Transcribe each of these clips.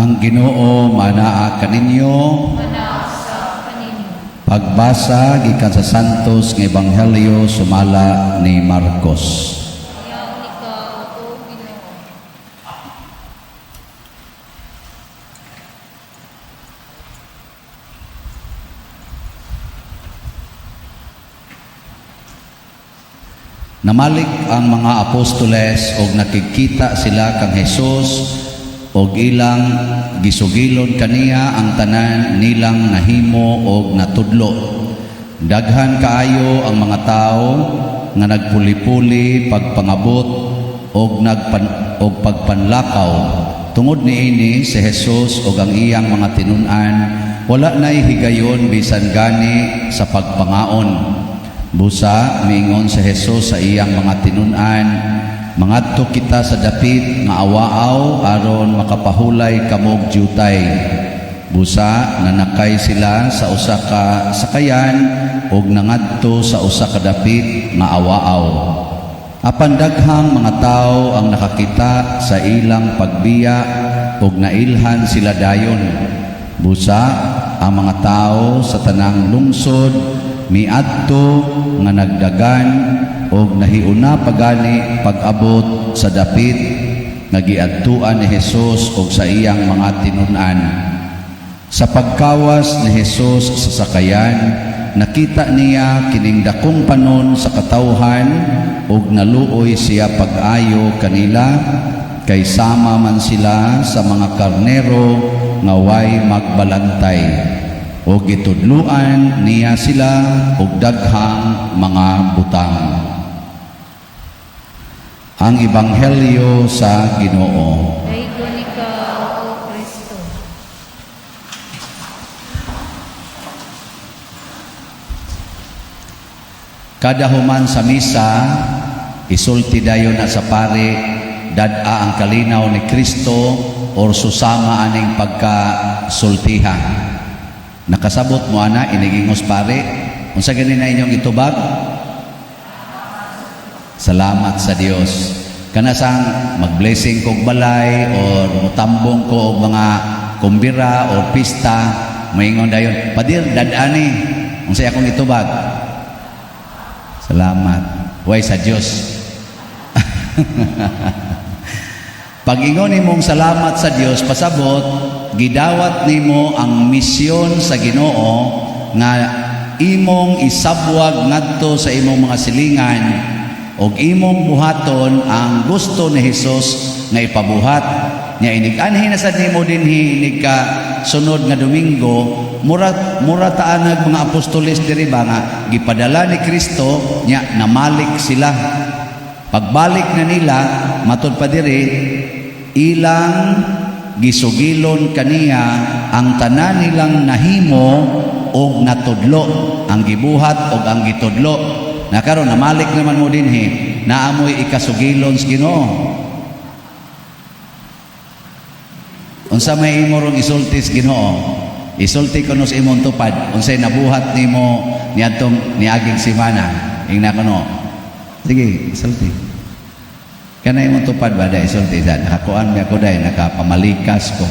Ang Ginoo manaa kaninyo. Pagbasa gikan sa Santos nga Ebanghelyo sumala ni Marcos. Namalik ang mga apostoles og nakikita sila kang Hesus og ilang gisugilon kaniya ang tanan nilang nahimo og natudlo. Daghan kaayo ang mga tao nga nagpuli-puli pagpangabot og pagpanlakaw. Tungod niini si Hesus og ang iyang mga tinun-an wala nay higayon bisan gani sa pagpangaon. Busa miingon si Hesus sa iyang mga tinun-an, mangadto kita sa dapit nga awaaw aron makapahulay kamog diutay. Busa nanakay sila sa usa ka sakayan ug nangadto sa usa ka dapit nga awaaw. Apan daghang mga tawo ang nakakita sa ilang pagbiya ug nailhan sila dayon. Busa ang mga tawo sa tanang lungsod miadto nga nagdagan og nahiuna pagani pag-abot sa dapit nga giadtuan ni Hesus og sa iyang mga tinun-an. Sa pagkawas ni Hesus sa sakayan, nakita niya kining dakong panon sa katawhan og naluoy siya pag-ayo kanila kay sama man sila sa mga karnero nga way magbalantay. O gitudluan niya sila og daghang mga butang. Ang Ebanghelyo sa Ginoo. Daygon ikaw, O Kristo. Kada human sa misa, isulti dayon na sa pare, dad-a ang kalinaw ni Kristo or susama aning pagkasultiha. Nakasabot mo ana inigingos pare, unsa gani na inyong itubag? Salamat sa Dios. Kana sang mag-blessing kog balay or mutambong ko og mga kumbira or pista, maingon dayon, padir dad-ani. Unsa akong itubag? Salamat. Way sa Dios. Pag-ingon nimong salamat sa Dios, pasabot gidawat nimo ang misyon sa Ginoo nga imong isabwag ngadto sa imong mga silingan og imong buhaton ang gusto ni Hesus nga ipabuhat. Nya inig-anhi na sad nimo dinhi inig ka sunod nga Domingo, mura taanag mga apostoles diri ba nga gipadala ni Kristo nya namalik sila. Pagbalik na nila matud pa diri ilang gisugilon kaniya ang tanan nilang nahimo og natudlo, ang gibuhat og ang gitudlo. Na karon namalik naman mo dinhi, naamoy ikasugilon sa Ginoo. Unsa may imo rong isulti sa Ginoo? Isulti kuno sa imong tupad. Unsay nabuhat nimo niadtong niaging semana? Ingna kuno. Sige, isulti. Kanay mo tupad ba dahil isulti sa nakakuan mi ako dahil nakapamalikas ko.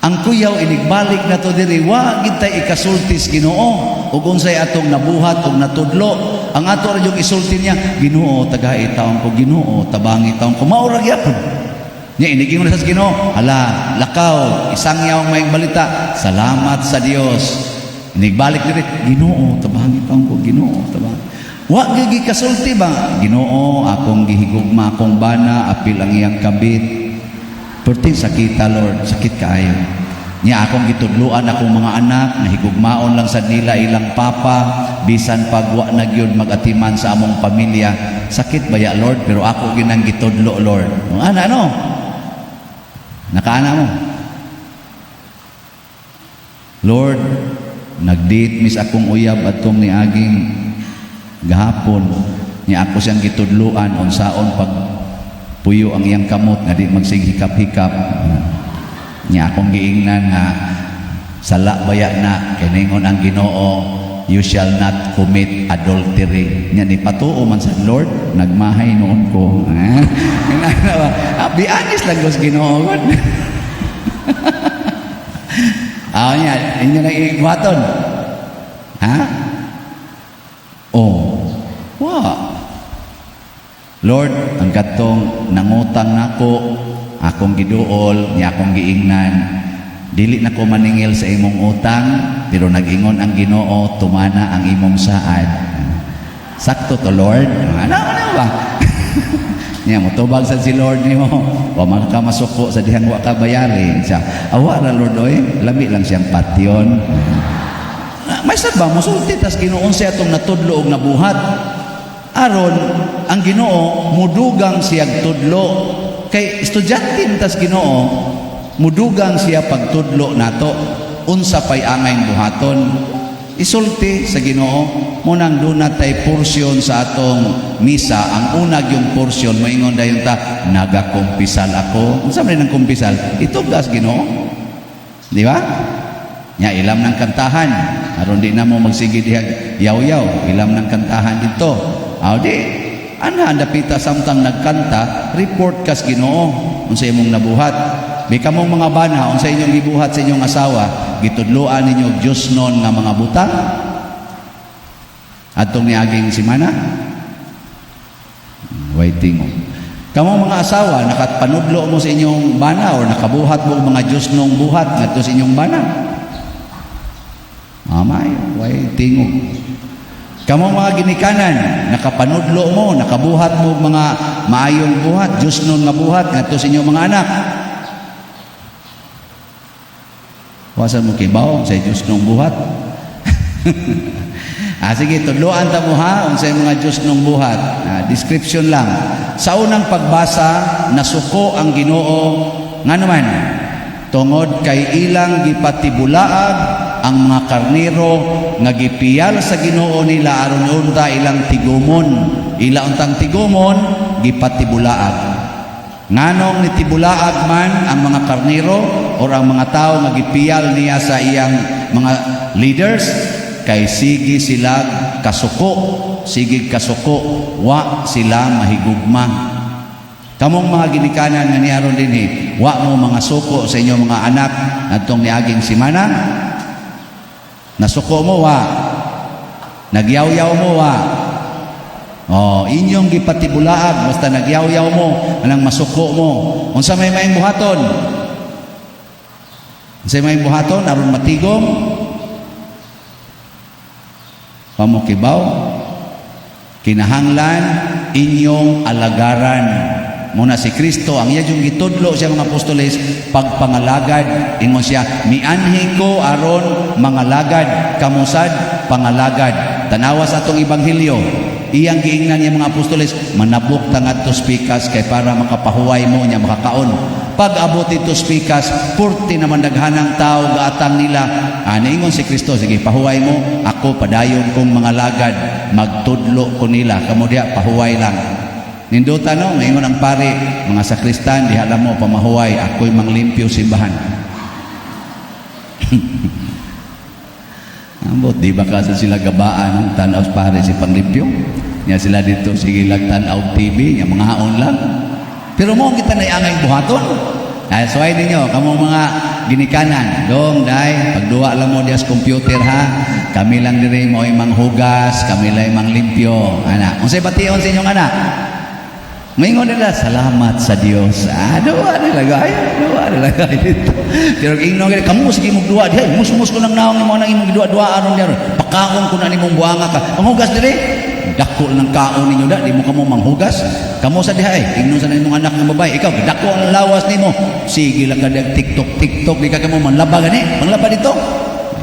Ang kuyaw inigbalik na to diri wa gitay ikasultis Ginoo ug unsay atong nabuhat ug natudlo. Ang ato ra yung isulti niya, Ginoo tagay taon ko, Ginoo tabangi taon ko, mao ra gyapon. Nya iniging sa Ginoo, hala lakaw isang yaw may balita, salamat sa Dios. Inigbalik diri, Ginoo tabangi taon ko, Ginoo tabangi. Wa gigi kasulti ba? Ginoo, akong gihigugma akong bana, apil ang iyang kabit. Perti sakita Lord, sakit kaayo. Nya akong gitudluan akong mga anak, nahigugmaon lang sa nila ilang papa, bisan pag wa na gyud magatiman sa among pamilya. Sakit ba ya Lord? Pero ako ginang gitudlo Lord. Ana ano? Nakaana mo? Lord, nagdate mis akong uyab atong niaging gahapon niya ako siyang gitudluan unsaon pag puyo ang iyang kamot nga di magsighikap-hikap niya akong giingnan nga sala baya na kiningon ang Ginoo you shall not commit adultery. Yan, ipatuo man sa Lord, nagmahay noon ko. Be honest lang ko sa Ginoo. Yan, inyo na iwaton. Ha? Oh. Wow. Lord, ang katong nangutang nako, akong giduol, niya akong giingnan. Dili na ko maningil sa imong utang, pero nag-ingon ang Ginoo, tumana ang imong saad. Sakto to, Lord. Ano ba? Niya mo tubag sa si Lord nimo, wa man ka masuko sa dihang wa ka bayari. Siya, awa ra Lord oy, lami lang siyang patyon. May sabang musulti tas Ginoon siya atong natudlo og nabuhat. Aron ang Ginoo mudugang siyang tudlo. Kay estudyante tas Ginoo mudugang siya pagtudlo nato, unsa pay angay buhaton. Isulti sa Ginoo, munang duna tay porsyon sa atong misa. Ang unag yung porsyon, moingon dayon ta, nagakumpisal ako. Unsa man nang kumpisal? Itugas Ginoo. Di ba? Nya ilam ng kantahan. Aron di na mo magsige diha yaw-yaw, ilam ng kantahan dito. Aw di, ana dapita samtang nagkanta, report kas Ginoo unsa imong nabuhat. May kamong mga bana, unsa inyong gibuhat sa inyong asawa, gitudloan ninyo og Dios non nga mga butang? Atong niaging simana? Waiting. Kamong mga asawa, nakapanudlo mo sa inyong bana o nakabuhat mo mga Dios nong buhat ngadto sa inyong bana? Amay, waiting. Kamong mga ginikanan, nakapanudlo mo, nakabuhat mo mga maayong buhat, Dios nong nga buhat ngadto sa inyong mga anak? Wasan mo kibaw sa Diyos nung buhat. Sige, tudloan ta mo ha, unsay mga Diyos nung buhat. Description lang. Sa unang pagbasa, nasuko ang Ginoo nga naman, tungod kay ilang gipatibulaag ang mga karnero nga gipiyal sa Ginoo nila aron unta ilang tigumon. Ila untang tigumon, gipatibulaag. Nganong nitibulaag man ang mga karnero o ang mga tao nga gipiyal niya sa iyang mga leaders, kay sige sila kasuko, sige kasuko, wa sila mahigugma. Kamong mga ginikanan nga niaron dinhi, wa mo mga suko sa inyong mga anak adtong niaging simana. Nasuko mo wa, nagyaw-yaw mo wa. Inyong gipatibulaag basta nagyaw-yaw mo, anang masuko mo. Unsa may maayong buhaton? Unsa may buhaton aron matigom? Pamukibaw, kinahanglan inyong alagaran. Muna si Kristo, ang iya yung gitudlo siya mga apostoles, pagpangalagad, ingon siya, mianhi ko aron mangalagad, kamusad, pangalagad. Tanawa sa atong ebanghelyo, iyang giingnan niya mga apostoles, manabok tangat to spikas kay para makapahuway mo niya makakaon. Pag abot ito spikas, 40 naman daghanang tao gaatang nila. Niingon si Kristo, sige pahuway mo, ako padayon kong mga lagad, magtudlo ko nila, kamo diha pahuway lang. Ninduta no, ngayon ang pare, mga sakristan, di alam mo, pamahuway, ako'y manglimpyo simbahan. Ambot, di ba kasi sila gabaan ng tanaw pare si panglimpyo? Nga sila dito, sige lang tanaw TV, nga mga haon lang. Pero mo, kita na iangay buhaton. So ay ninyo, kamong mga ginikanan, dong, day, pagduwa lang mo diya sa computer ha, kami lang diri mo ay manghugas, kami lang manglimpyo. Anak, unsay bation sa inyong anak? Maingon nila, salamat sa Diyos. Duwa nila dito. Pero ingno nila, kamu sige mong duwa diha, mus-mus ko nang naong mo nang imong duwa aron diha. Pakaon ko na nimong buanga ka. Manghugas diri. Dako ng kaon ninyo da, di mo kamo manghugas. Kamu sa diha ingno sa nimong anak nga babae, ikaw dako ang lawas nimo. Sige lang ka TikTok, di ka kamo manlaba gani. Manglaba dito.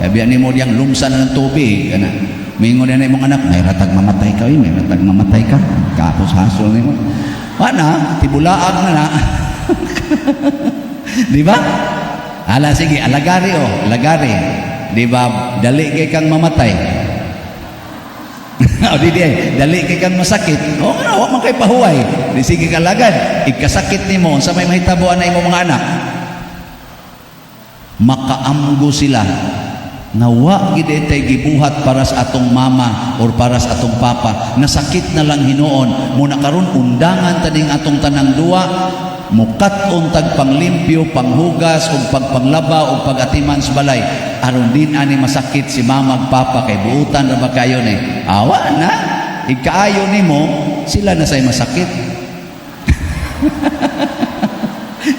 Biyan nimo diyang lumsan ng tubig kana. Mingon na imong anak, may ratag mamatay ka, may ratag mamatay ka. Kapos hasol nimo. Mana, tibulaag na. Di ba? Ala, sige, alagari alagari. Di ba, dali kay kang mamatay. Dali kay kang masakit. Wag man kay pahuway. Di sige kalagad. Ikasakit nimo sa may mahitabuan na imong mga anak. Makaamgo sila. Nawa gid tay gibuhat para sa atong mama or para sa atong papa. Nasakit na lang hinuon. Muna karon undangan taning atong tanang duwa. Mukat-on tag panglimpyo, panghugas ug pagpanglaba ug pagatiman sa balay. Aron din ani masakit si mama ug papa kay buutan ra ba kayo ni? Awa na. Ikaayo nimo, sila na say masakit.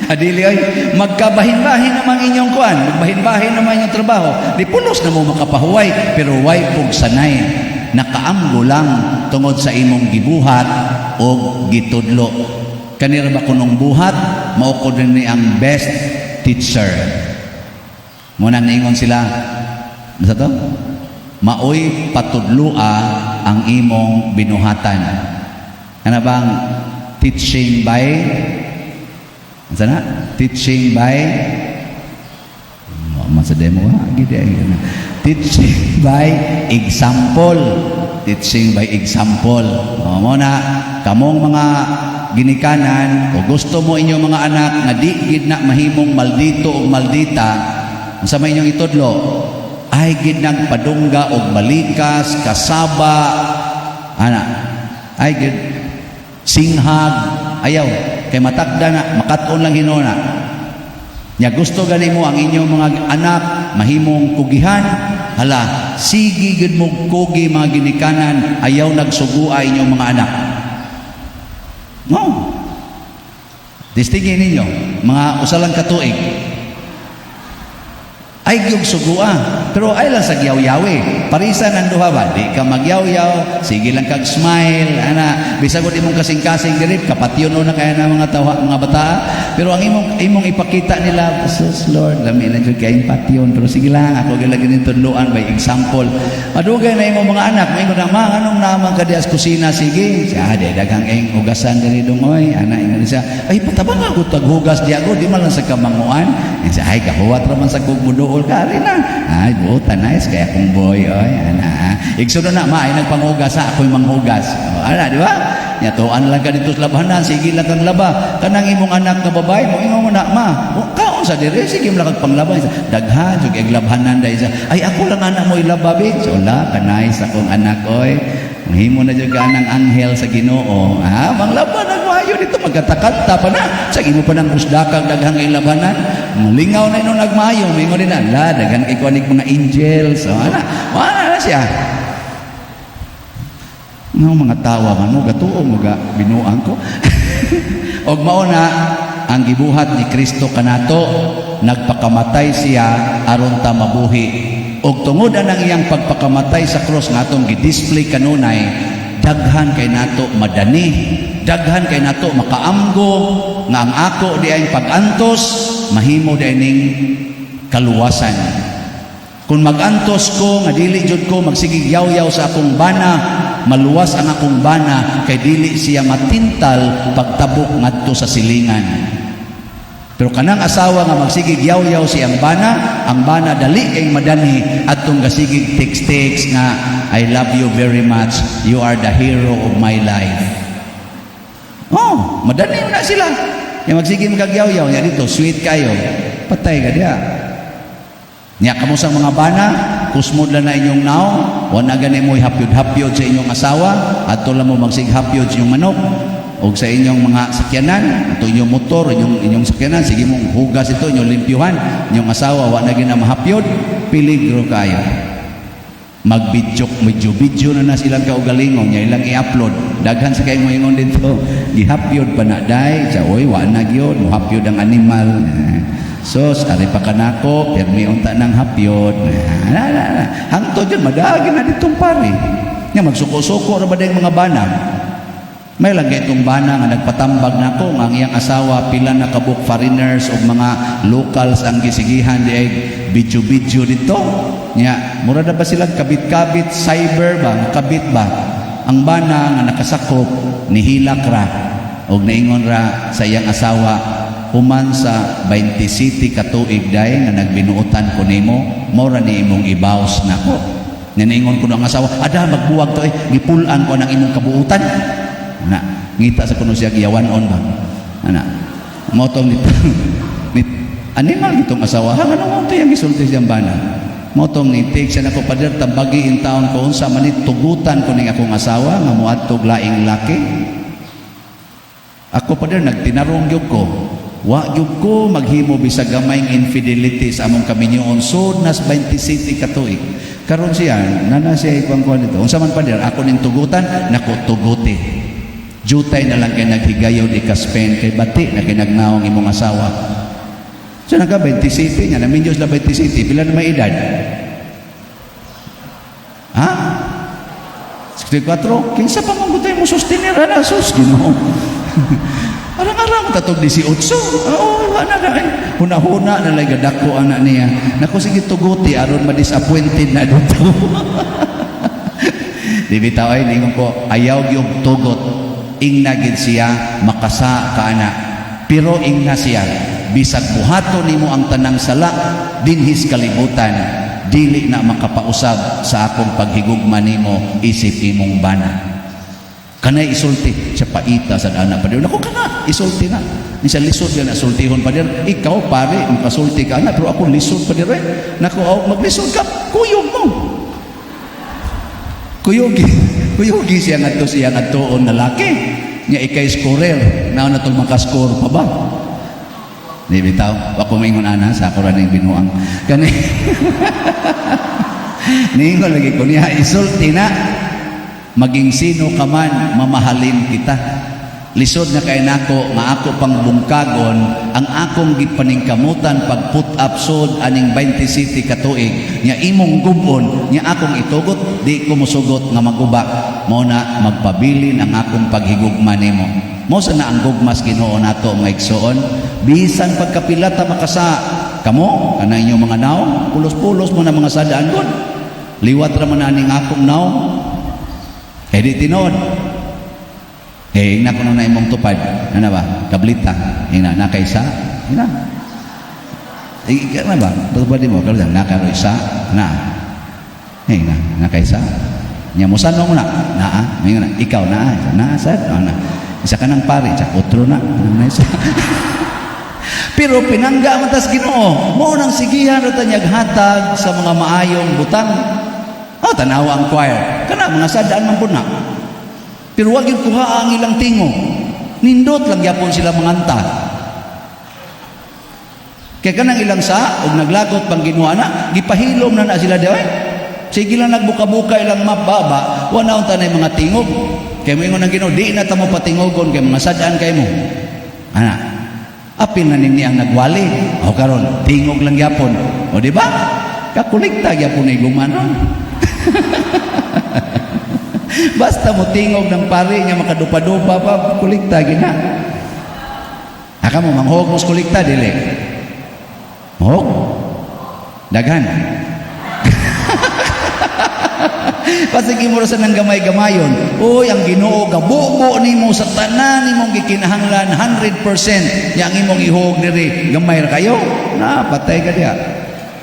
Adili ay magkabahin-bahin naman inyong kuan, magbahin-bahin naman inyong trabaho. Di pulos na mo makapahuway, pero way pug sanay. Nakaamgo lang tungod sa imong gibuhat o gitudlo. Kanira ba kunong buhat, mao ko din ni ang best teacher. Muna niingon sila, ano to? Maoy patudloa ang imong binuhatan. Ano bang teaching by sana? Teaching by masa demo ha? Teaching by example. Teaching by example. Muna, kamong mga ginikanan o gusto mo inyong mga anak na di gid na mahimong maldito o maldita, sa may inyong itudlo, ay gid nang padungga og balikas, kasaba, ana, ay gid singhag, ayaw, kay matakda na, makat-on lang hinuna. Nya gusto gani mo ang inyong mga anak mahimong kugihan, hala, sige gid mo kugi mga ginikanan, ayaw nagsugua inyong mga anak. No. Distingin ninyo, mga usalang katuig, ay gyud sugua, pero ay lang sa yaw-yawi. Parisa ng duha ba? Di ka magyaw-yaw, sige lang kag smile, ana, bisag imong kasing-kasing diri, kapatyon na kaya na mga tawa, mga bata. Pero ang imong ipakita nila, Jesus Lord, lami na jud kay patyon, pero sige lang, ako gilagin ni tudloan by example. Madugay na imong mga anak, maingon na, ma, anong naman ka di as kusina, sige. Siya, dagang ing hugasan diri dungoy, ana ingon siya, ay patabang ako taghugas di ako, di man lang sa kamanguan. Siya, ay kahuwat ra man sa kugmuduol ka rin na. Ay, buta nice kaya kung boy, oy, ana. Igsuno na, ma, ay nagpanghugas ha, ako'y manghugas. O, ana, di ba? Nyatuan lang ka dito sa labanan, sige lang kang laba. Kanang imong anak na babae mo, ingon mo na, ma, kaon sa dire, sige mo lang kang panglaba. Daghan, sige, aglabhanan dahil sa, ay, ako lang anak mo ilababig. So, la, kanay sa kong anak, oy. Mahimo na dyan ka ng anghel sa Ginoo. Ha? Manglaba, nagwayo dito, magkatakanta pa na. Sige mo pa ng husdakang daghang ilabanan. Malingaw na inong nagmayo. Mingon din na, la, daghang ikonik mga angels. So, wala na siya. No, mga tawa man mo, gatuo mo ga, binuang ko. Og mauna, ang gibuhat ni Kristo kanato, nagpakamatay siya aron ta mabuhi. Og tungod ang iyang pagpakamatay sa cross nga atong gi-display kanunay, daghan kay nato madani, daghan kay nato makaamgo nga ang ako di ay pag-antos mahimo di ning kaluwasan. Kung mag-antos ko nga dili jud ko magsigig yaw-yaw sa akong bana, maluwas ang akong bana kay dili siya matintal pagtabok ngadto sa silingan. Pero kanang asawa nga magsigig yaw-yaw siyang ang bana dali kay madani atong gasigig text-text nga I love you very much, you are the hero of my life. Oh, madani na sila. Yang magsigig kag yaw-yaw nya dito, sweet kayo. Patay ka diha. Nya kamo sang mga bana, kusmod lang na inyong now, wa na gani mo hapyod-hapyod sa inyong asawa, adto lang mo magsig hapyod sa inyong manok. O sa inyong mga sakyanan, ito inyong motor, inyong sakyanan, sige mong hugas ito, inyong limpyuhan, inyong asawa, wala na ginamahapyod, peligro kayo. Mag-video na silang kaugalingong, niya ilang i-upload, daghan sa kayo mo ingon dito, gihapyod pa na, day, sa oy, wala na yun, muhapyod ang animal. Sos, ari pa kanako, permi unta ng hapyod. Hangtod yun, madagin na ditong pari. Nga, magsuko-suko na ba din mga bana? May lagay itong bana nga nagpatambag na ko nga ang iyang asawa pila na kabuk foreigners o mga locals ang gisigihan di ay video dito nya mura na ba sila kabit-kabit cyber ba kabit ba ang bana nga nakasakop nihilak ra og naingon ra sa iyang asawa human sa 20 city katuig day nga nagbinuotan ko nimo mura ni imong ibaws nako naingon ko ng asawa ada magbuwag to gipulan ko ng imong kabuutan na ngita sa kuno siya giyawan-on ba ana motong nito animal gitong asawa ha ano mo to yang gisulti siyang bana Motong nitik siya nako pader tambagi in taon ko unsa man tugutan ko ning akong asawa nga moadtog laing laki. Ako pader nagtinarong gyud ko. Wa gyud ko maghimo bisag gamayng infidelity sa among kaminyoon sud nas 27 ka tuig. Karon siya nana siya ikong kuan dito. Unsa man pader ako ning tugutan nako tuguti. Jutay na lang kay naghigayon di ka Spain kay bati na kay nagnaong imong asawa. So naka 27 niya, namin Diyos na 27, pila na may edad? Ha? 64? Kinsa pa mong butay mo sustenir, ana, sus, Ginoo. Arang-arang tatog 18. Oo, ana na eh. Huna-huna na lang gadako anak niya. Naku, sige tuguti, aron ma-disappointed na dito. Di bitaw ay, ningon ko, ayaw yung tugot. Ingnagid siya, makasa ka anak. Pero ingna siya, bisag buhato nimo ang tanang sala dinhis kalibutan dili na makapausab sa akong paghigugma nimo isip imong bana kanay isulti siya paita sa ana pa nako kana isulti na minsan lisod yan asultihon pa dir ikaw pare makasulti ka na pero ako lisod pa dir nako maglisod ka kuyog mo kuyugi siya ngadto siya ngadtoon na laki nya ikay scorer na natong makascore pa ba. Di bitaw, ako maingon ana sa ako ning binuang. Kani. Ningon lagi ko niya isulti na maging sino ka man mamahalin kita. Lisod na kay nako nga ako pang bungkagon ang akong gipaningkamutan pag put up sod aning 27 ka tuig nya imong gubon nya akong itugot di ko mosugot nga maguba mo na magpabilin ang akong paghigugma nimo. Mo sa na ang gugmas Ginoo nato mga igsoon bisan pagkapila ta makasa kamo kana inyong mga naong pulos-pulos mo na mga sadaan gud liwat ra man aning akong naong kay di tinod ina ko na imong tupad ana ba kablita ina na kaysa ina kana ba tupad mo karon nakaro isa na ina na kaysa nya mo sanong na naa mingon ikaw na sad ana isa ka nang pare sa otro na isa pero pinangga man tas Ginoo mo nang sigihan ra tanyag hatag sa mga maayong butang tanawa ang choir kana mga sadaan man pud na pero wag yung kuha ang ilang tingo nindot lang yapon sila manganta kaya kanang ilang sa og naglagot pang Ginoo na gipahilom na sila daw sige lang nagbuka-buka ilang mapbaba wala unta na mga tingog kaya mo ingon ang Ginoo di na ta mo patingogon kay mga sadaan kay mo ana apil na nini ang nagwali o karon tingog lang yapon o di ba kakulikta yapon ay gumanon basta mo tingog ng pare niya makadupa-dupa pa kulikta gina aka mo manghog mo kulikta dili mahog daghan pasigi mo sa nang gamay-gamayon oy ang Ginoo gabubo nimo sa tanan nimong gikinahanglan 100% yang imong ihog diri gamay ra kayo na patay ka diha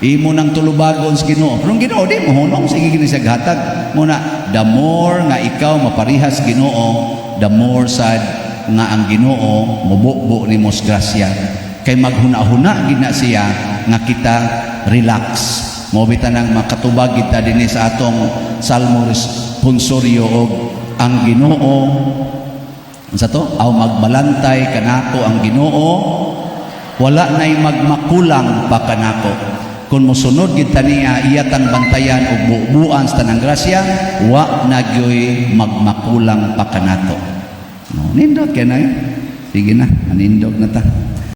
imo nang tulubagon sa Ginoo pero Ginoo di mo hunong sige gini sa hatag muna the more nga ikaw maparihas Ginoo the more sad nga ang Ginoo mububo nimo sa grasya kay maghuna-huna gina siya nga kita relax mo bitan ang makatubag kita dinhi sa atong salmo responsorio og ang Ginoo unsa to aw magbalantay kanako ang Ginoo wala nay magmakulang pa kanako kung mosunod gid niya iyatang bantayan og buuan sa tanang grasya wa nagyoy magmakulang pa kanato no nindot kay na sige na anindog na ta